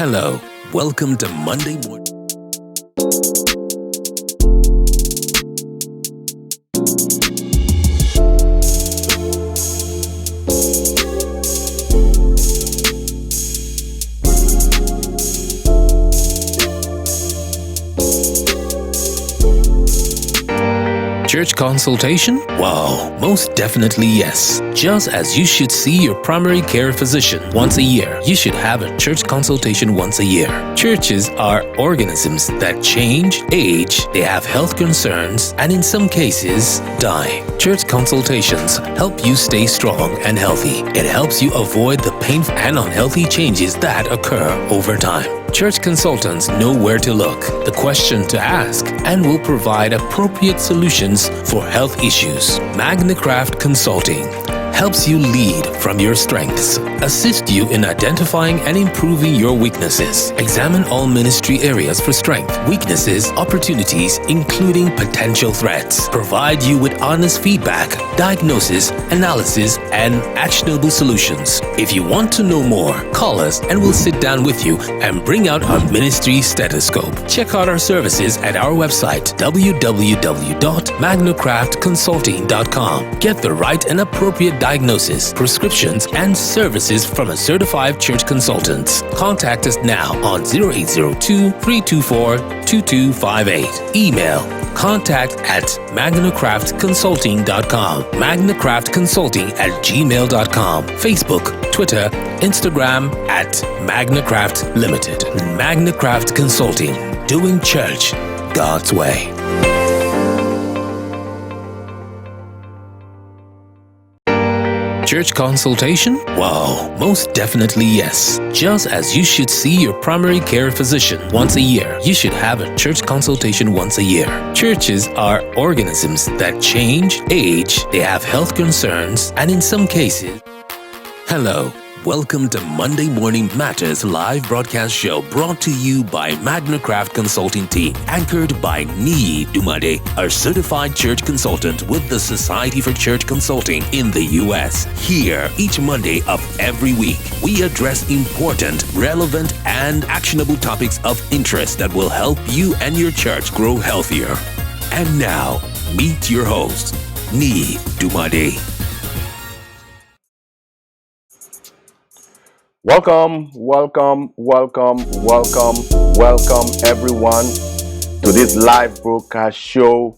Hello, welcome to Monday Morning. Church consultation? Wow, most definitely yes. Just as you should see your primary care physician once a year, you should have a church consultation once a year. Churches are organisms that change, age, they have health concerns, and in some cases, die. Church consultations help you stay strong and healthy. It helps you avoid the painful and unhealthy changes that occur over time. Church consultants know where to look, the question to ask, and will provide appropriate solutions for health issues. Magnicraft Consulting helps you lead from your strengths, assist you in identifying and improving your weaknesses, examine all ministry areas for strength, weaknesses, opportunities, including potential threats, provide you with honest feedback, diagnosis, analysis, and actionable solutions. If you want to know more, call us and we'll sit down with you and bring out our ministry stethoscope. Check out our services at our website, www.magnicraftconsulting.com. Get the right and appropriate diagnosis, prescriptions, and services from a certified church consultant. Contact us now on 0802-324-2258. Email contact@magnicraftconsulting.com, magnicraftconsulting@gmail.com, Facebook, Twitter, Instagram @Magnicraft Limited. Magnicraft Consulting, doing church God's way. Church consultation? Wow, most definitely yes. Just as you should see your primary care physician once a year, you should have a church consultation once a year. Churches are organisms that change, age, they have health concerns, and in some cases... Hello. Welcome to Monday Morning Matters live broadcast show brought to you by Magnicraft Consulting Team, anchored by Niyi Dunmade, a certified church consultant with the Society for Church Consulting in the U.S. Here, each Monday of every week, we address important, relevant, and actionable topics of interest that will help you and your church grow healthier. And now, meet your host, Niyi Dunmade. Welcome, everyone, to this live broadcast show.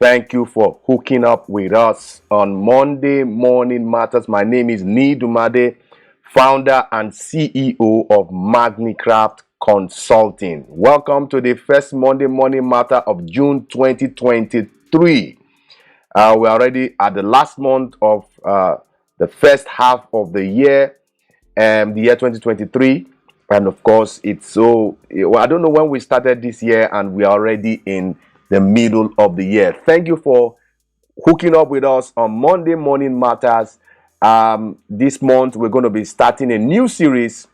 Thank you for hooking up with us on Monday Morning Matters. My name is Niyi Dunmade, founder and CEO of Magnicraft Consulting. Welcome to the first Monday Morning Matter of June 2023. We're already at the last month of the first half of the year. The year 2023, and of course I don't know when we started this year, and we are already in the middle of the year. Thank you for hooking up with us on Monday Morning Matters. This month we're going to be starting a new series,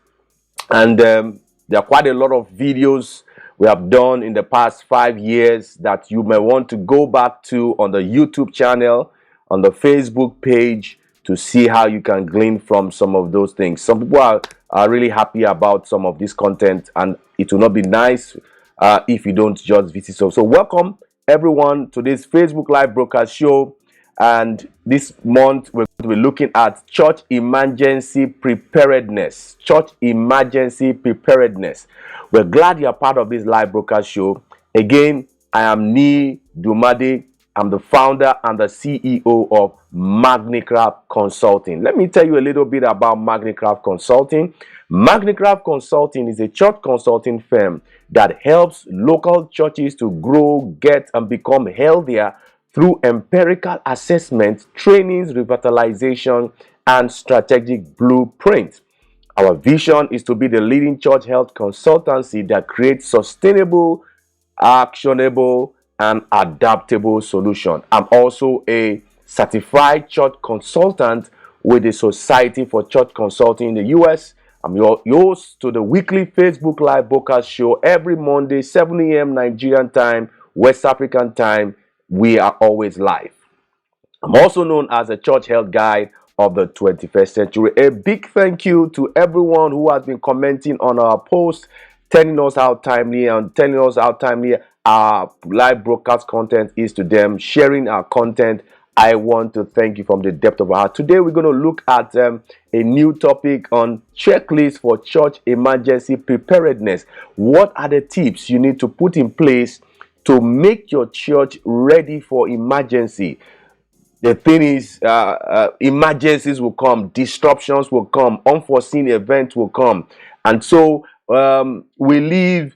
and there are quite a lot of videos we have done in the past 5 years that you may want to go back to on the YouTube channel, on the Facebook page, to see how you can glean from some of those things. Some people are really happy about some of this content, and it will not be nice if you don't just visit. So welcome everyone to this Facebook Live broadcast show. And this month we're going to be looking at church emergency preparedness. Church emergency preparedness. We're glad you're part of this live broadcast show. Again, I am Niyi Dunmade. I'm the founder and the CEO of Magnicraft Consulting. Let me tell you a little bit about Magnicraft Consulting. Magnicraft Consulting is a church consulting firm that helps local churches to grow, get, and become healthier through empirical assessment, trainings, revitalization, and strategic blueprints. Our vision is to be the leading church health consultancy that creates sustainable, actionable, and adaptable solution. I'm also a certified church consultant with the Society for Church Consulting in the US. I'm your host to the weekly Facebook Live broadcast show every Monday, 7 a.m. Nigerian time, West African time. We are always live. I'm also known as a church health guide of the 21st century. A big thank you to everyone who has been commenting on our post, telling us how timely our live broadcast content is to them, sharing our content. I want to thank you from the depth of our heart. Today, we're going to look at a new topic on checklist for church emergency preparedness. What are the tips you need to put in place to make your church ready for emergency? The thing is, emergencies will come, disruptions will come, unforeseen events will come. And so we live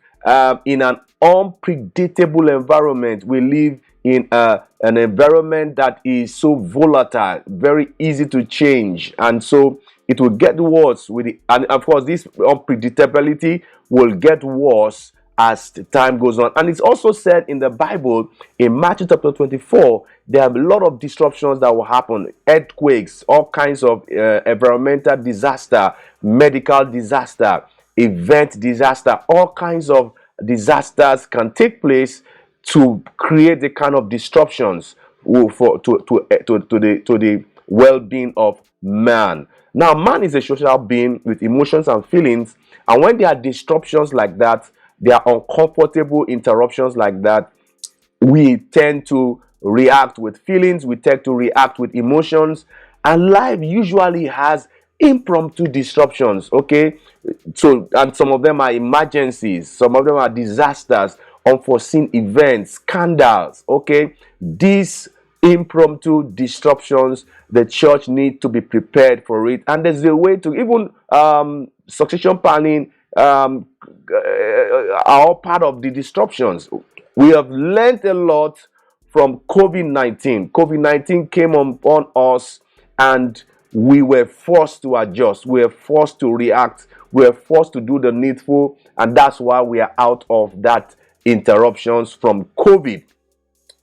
in an unpredictable environment. We live in an environment that is so volatile, very easy to change. And so it will get worse and of course, this unpredictability will get worse as the time goes on. And it's also said in the Bible, in Matthew chapter 24, there are a lot of disruptions that will happen, earthquakes, all kinds of environmental disaster, medical disaster, event disaster, all kinds of disasters can take place to create the kind of disruptions to the well-being of man. Now, man is a social being with emotions and feelings, and when there are disruptions like that, there are uncomfortable interruptions like that, we tend to react with feelings, we tend to react with emotions, and life usually has impromptu disruptions. Okay, so, and some of them are emergencies, some of them are disasters, unforeseen events, scandals. Okay, these impromptu disruptions, the church needs to be prepared for it, and there's a way to even succession planning are all part of the disruptions. We have learned a lot from COVID-19. COVID-19 came upon us and we were forced to adjust. We were forced to react. We were forced to do the needful. And that's why we are out of that interruptions from COVID.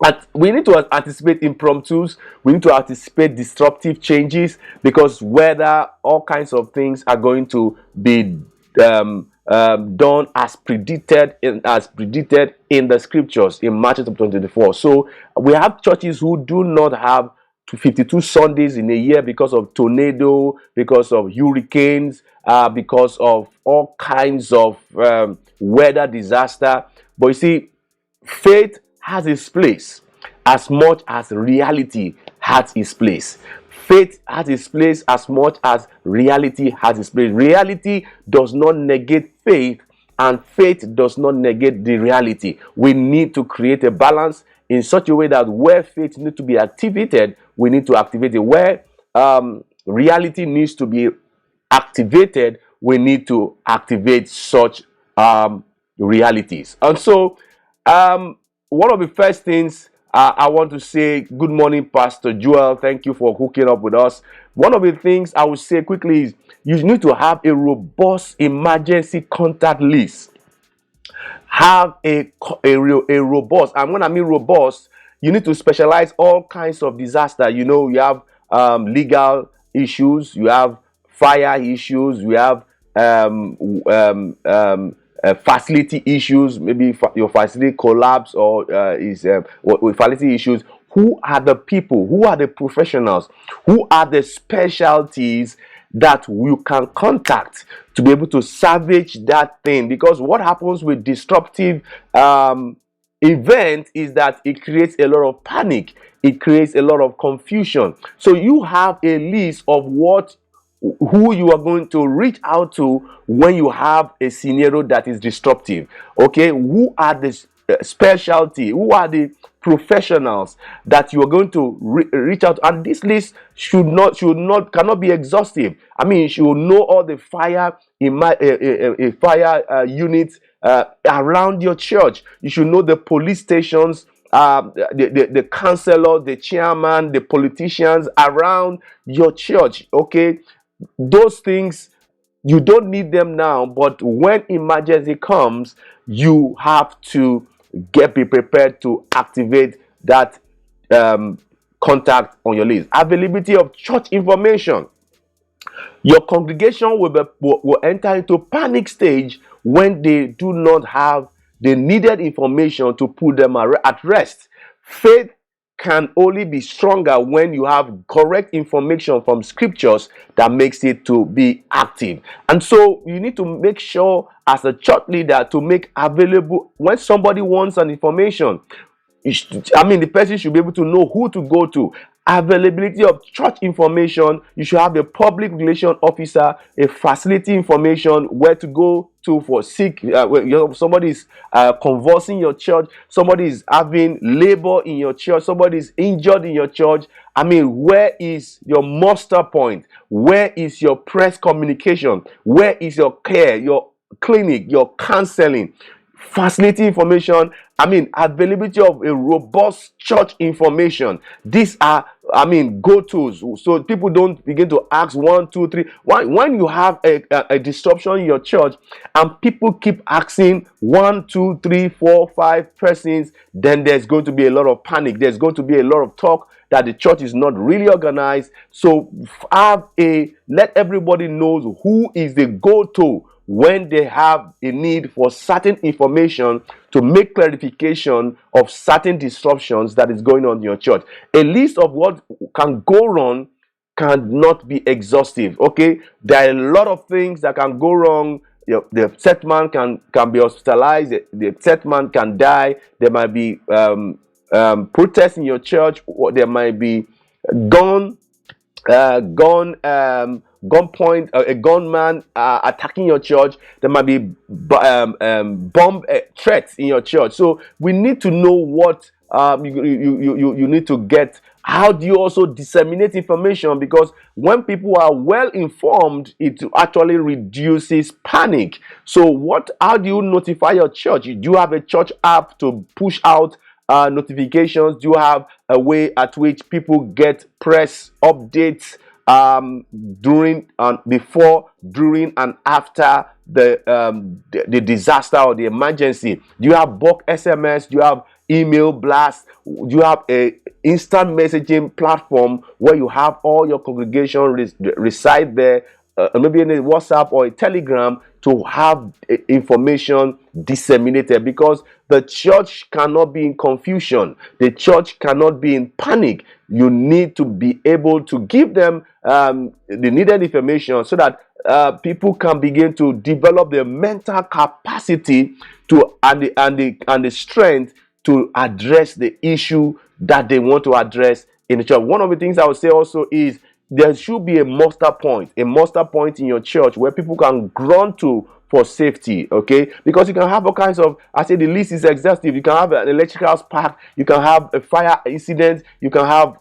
And we need to anticipate impromptus. We need to anticipate disruptive changes, because whether all kinds of things are going to be done as predicted in the scriptures in Matthew 24. So we have churches who do not have 52 Sundays in a year because of tornado, because of hurricanes, because of all kinds of weather disaster. But you see, faith has its place as much as reality has its place. Faith has its place as much as reality has its place. Reality does not negate faith, and faith does not negate the reality. We need to create a balance in such a way that where faith needs to be activated, we need to activate it. Where reality needs to be activated, we need to activate such realities. And so one of the first things I want to say, good morning, Pastor Joel. Thank you for hooking up with us. One of the things I would say quickly is you need to have a robust emergency contact list. Have a robust, and when I mean robust, you need to specialize all kinds of disaster. You know, you have legal issues, you have fire issues, you have facility issues, maybe your facility collapse or with facility issues. Who are the people, who are the professionals, who are the specialties that you can contact to be able to salvage that thing? Because what happens with disruptive event is that it creates a lot of panic, it creates a lot of confusion. So you have a list of who you are going to reach out to when you have a scenario that is disruptive. Okay, who are the specialty, who are the professionals that you are going to reach out to? And this list cannot be exhaustive. I mean, you should know all the fire units around your church. You should know the police stations, the counselor, the chairman, the politicians around your church. Okay, those things, you don't need them now, but when emergency comes, you have to be prepared to activate that contact on your list. Availability of church information. Your congregation will enter into panic stage when they do not have the needed information to put them at rest. Faith can only be stronger when you have correct information from scriptures that makes it to be active. And so you need to make sure as a church leader to make available when somebody wants an information. The person should be able to know who to go to. Availability of church information. You should have a public relation officer, a facility information, where to go to for sick. Somebody is convulsing your church. Somebody is having labor in your church. Somebody is injured in your church. Where is your muster point? Where is your press communication? Where is your care, your clinic, your counseling? Facility information, availability of a robust church information. These are, go-tos. So people don't begin to ask 1, 2, 3. When you have a disruption in your church and people keep asking 1, 2, 3, 4, 5 persons, then there's going to be a lot of panic. There's going to be a lot of talk that the church is not really organized. So let everybody knows who is the go-to when they have a need for certain information to make clarification of certain disruptions that is going on in your church. A list of what can go wrong cannot be exhaustive. Okay, there are a lot of things that can go wrong. The set man can be hospitalized. The set man can die. There might be protests in your church, or there might be gunpoint, a gunman attacking your church. There might be bomb threats in your church. So we need to know what you need to get. How do you also disseminate information? Because when people are well informed, it actually reduces panic. So how do you notify your church? Do you have a church app to push out notifications? Do you have a way at which people get press updates before, during, and after the disaster or the emergency? Do you have bulk SMS? Do you have email blasts? Do you have a instant messaging platform where you have all your congregation reside there, maybe in a WhatsApp or a Telegram, to have information disseminated? Because the church cannot be in confusion. The church cannot be in panic. You need to be able to give them the needed information so that people can begin to develop their mental capacity and the strength to address the issue that they want to address in the church. One of the things I would say also is there should be a muster point in your church where people can run to for safety. Okay, because you can have all kinds of, the list is exhaustive. You can have an electrical spark, you can have a fire incident, you can have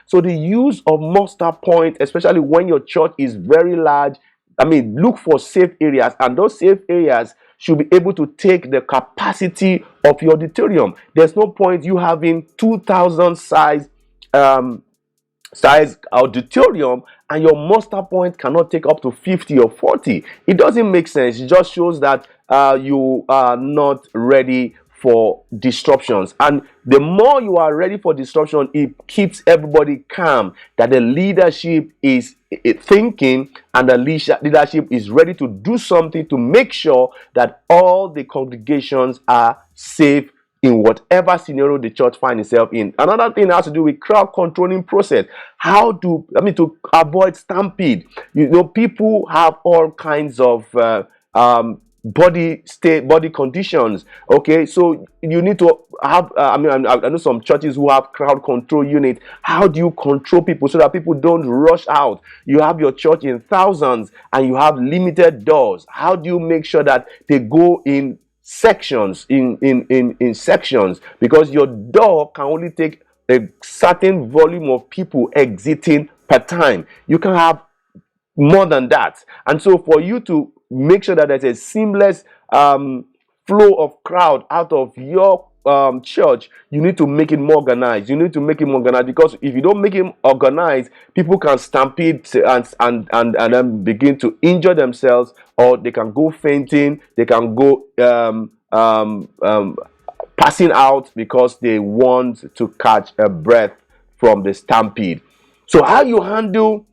so the use of muster point, especially when your church is very large, look for safe areas, and those safe areas should be able to take the capacity of your auditorium. There's no point you having 2,000 size auditorium and your muster point cannot take up to 50 or 40. It doesn't make sense. It just shows that you are not ready for disruptions. And the more you are ready for disruption, it keeps everybody calm, that the leadership is thinking and the leadership is ready to do something to make sure that all the congregations are safe in whatever scenario the church finds itself in. Another thing has to do with crowd controlling process. To avoid stampede. People have all kinds of body conditions. Okay, so you need to have I know some churches who have crowd control units. How do you control people so that people don't rush out? You have your church in thousands and you have limited doors. How do you make sure that they go in sections, in sections? Because your door can only take a certain volume of people exiting per time. You can have more than that. And so for you to make sure that there's a seamless flow of crowd out of your church, you need to make it more organized. Because if you don't make it organized, people can stampede and then begin to injure themselves, or they can go fainting, they can go passing out because they want to catch a breath from the stampede. So how you handle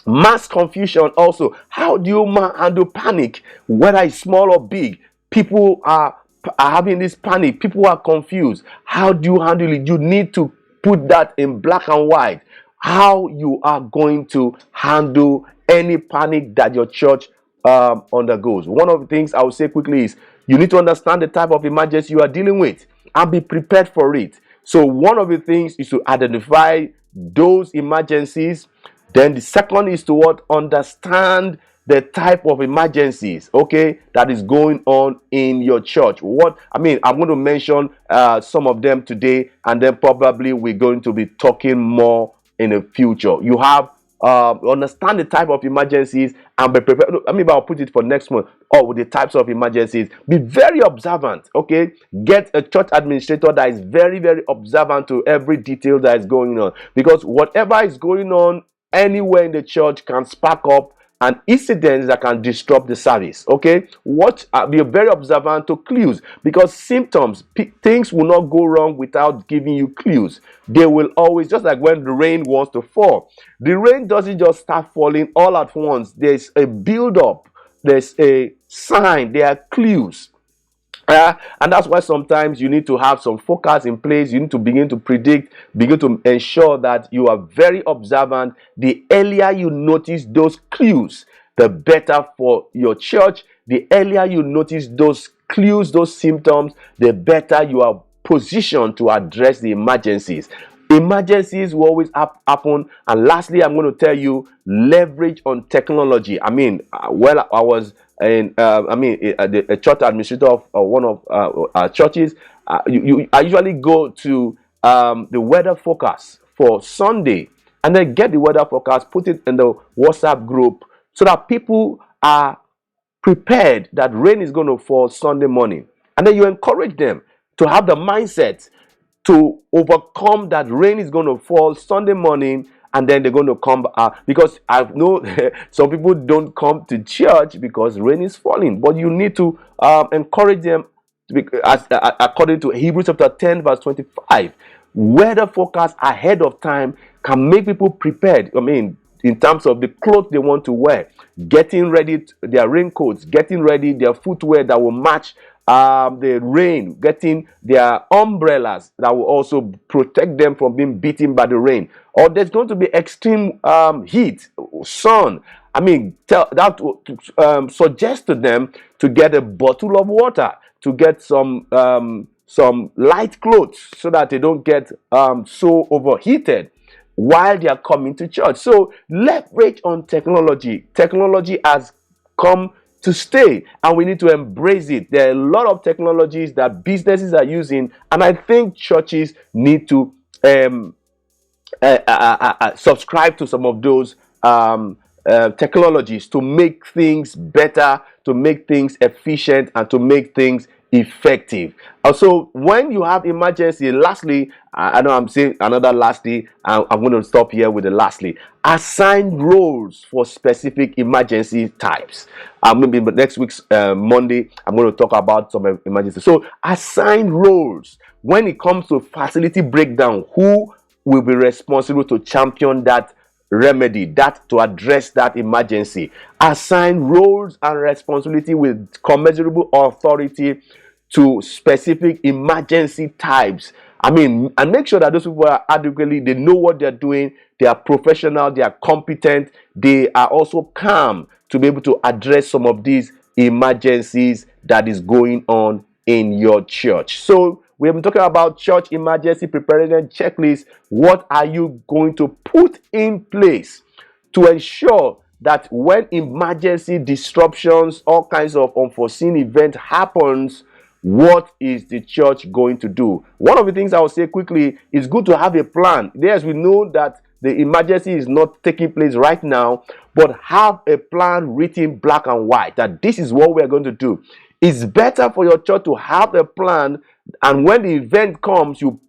mass confusion also? How do you handle panic, whether it's small or big? People are having this panic. People are confused. How do you handle it? You need to put that in black and white, how you are going to handle any panic that your church undergoes. One of the things I will say quickly is you need to understand the type of emergency you are dealing with and be prepared for it. So one of the things is to identify those emergencies. Then the second is to what? Understand the type of emergencies, okay, that is going on in your church. I'm going to mention some of them today, and then probably we're going to be talking more in the future. You have understand the type of emergencies and be prepared. I'll put it for next month. Or with the types of emergencies, be very observant. Okay, get a church administrator that is very, very observant to every detail that is going on, because whatever is going on anywhere in the church can spark up an incident that can disrupt the service. Okay, be very observant to clues, because symptoms, things will not go wrong without giving you clues. They will always, just like when the rain wants to fall, the rain doesn't just start falling all at once. There's a build up, there's a sign, there are clues. And that's why sometimes you need to have some focus in place. You need to begin to predict, begin to ensure that you are very observant. The earlier you notice those clues, the better for your church. The earlier you notice those clues, those symptoms, the better you are positioned to address the emergencies. Emergencies will always happen. And lastly, I'm going to tell you, leverage on technology. I was a church administrator of one of our churches. I usually go to the weather forecast for Sunday, and then get the weather forecast, put it in the WhatsApp group, so that people are prepared that rain is going to fall Sunday morning. And then you encourage them to have the mindset to overcome that rain is going to fall Sunday morning, and then they're going to come because I know some people don't come to church because rain is falling, but you need to encourage them according to Hebrews chapter 10 verse 25. Weather forecast ahead of time can make people prepared. In terms of the clothes they want to wear, getting ready their raincoats, getting ready their footwear that will match the rain, getting their umbrellas that will also protect them from being beaten by the rain. Or there's going to be extreme heat, sun. Suggest to them to get a bottle of water, to get some light clothes, so that they don't get so overheated while they are coming to church. So leverage on technology. Technology has come to stay, and we need to embrace it. There are a lot of technologies that businesses are using, and I think churches need to subscribe to some of those technologies to make things better, to make things efficient, and to make things effective. Also, when you have emergency, lastly, I know I'm saying another lastly, I'm going to stop here with the lastly. Assign roles for specific emergency types. Maybe next week's Monday, I'm going to talk about some emergency. So assign roles when it comes to facility breakdown. Who will be responsible to champion that remedy, that to address that emergency? Assign roles and responsibility with commensurable authority to specific emergency types. And make sure that those people are adequately, they know what they're doing, they are professional, they are competent, they are also calm to be able to address some of these emergencies that is going on in your church. So we have been talking about church emergency preparedness checklist. What are you going to put in place to ensure that when emergency disruptions, all kinds of unforeseen event happens, what is the church going to do? One of the things I will say quickly is good to have a plan. Yes, we know that the emergency is not taking place right now, but have a plan written black and white that this is what we are going to do. It's better for your church to have a plan, and when the event comes, you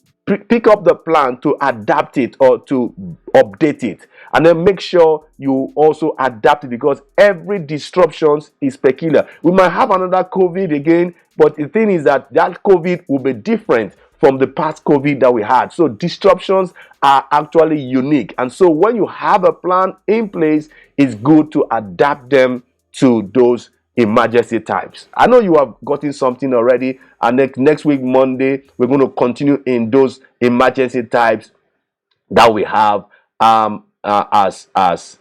pick up the plan to adapt it or to update it, and then make sure you also adapt it, because every disruption is peculiar. We might have another COVID again, but the thing is that COVID will be different from the past COVID that we had. So disruptions are actually unique, and so when you have a plan in place, it's good to adapt them to those emergency types. I know you have gotten something already, and next week Monday we're going to continue in those emergency types that we have as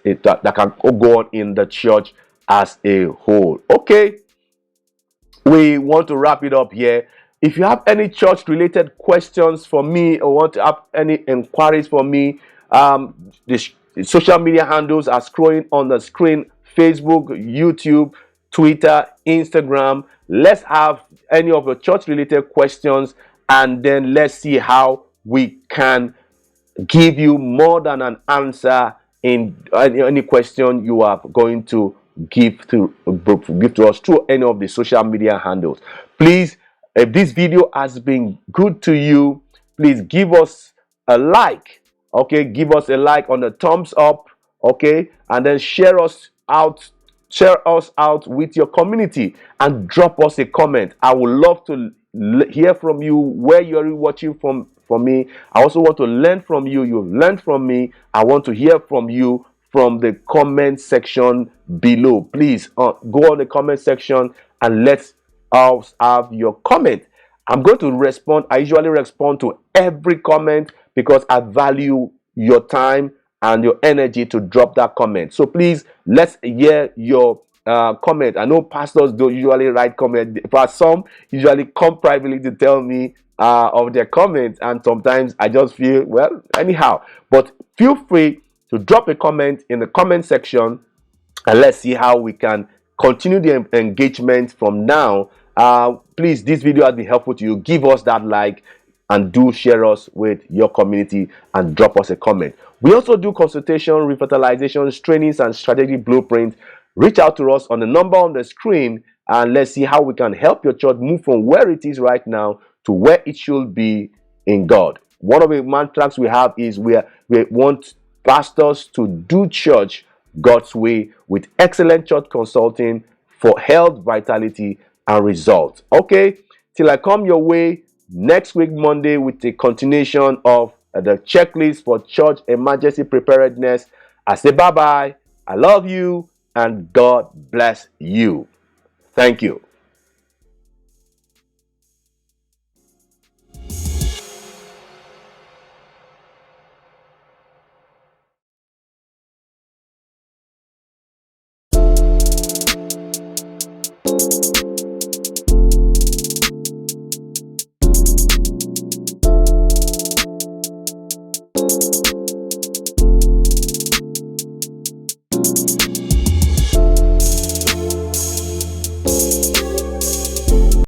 it that can go on in the church as a whole. Okay, we want to wrap it up here. If you have any church related questions for me or want to have any inquiries for me, the social media handles are scrolling on the screen: Facebook, YouTube, Twitter, Instagram. Let's have any of the church related questions, and then let's see how we can give you more than an answer in any question you are going to give to us through any of the social media handles. Please, if this video has been good to you, please give us a like. Okay, give us a like on the thumbs up. Okay, and then share us out with your community and drop us a comment. I would love to hear from you, where you're watching from me. I also want to learn from you. You've learned from me. I want to hear from you from the comment section below. Please go on the comment section and let's have your comment. I'm going to respond. I usually respond to every comment because I value your time and your energy to drop that comment. So please, let's hear your comment. I know pastors don't usually write comment, but some usually come privately to tell me of their comments, and sometimes I just feel, well, anyhow. But feel free to drop a comment in the comment section, and let's see how we can continue the engagement from now. Please, this video has been helpful to you. Give us that like and do share us with your community and drop us a comment. We also do consultation, revitalizations, trainings, and strategy blueprints. Reach out to us on the number on the screen, and let's see how we can help your church move from where it is right now to where it should be in God. One of the mantras we have is we want pastors to do church God's way with excellent church consulting for health, vitality, and results. Okay, till I come your way next week, Monday, with a continuation of the checklist for church emergency preparedness. I say bye bye. I love you and God bless you. Thank you.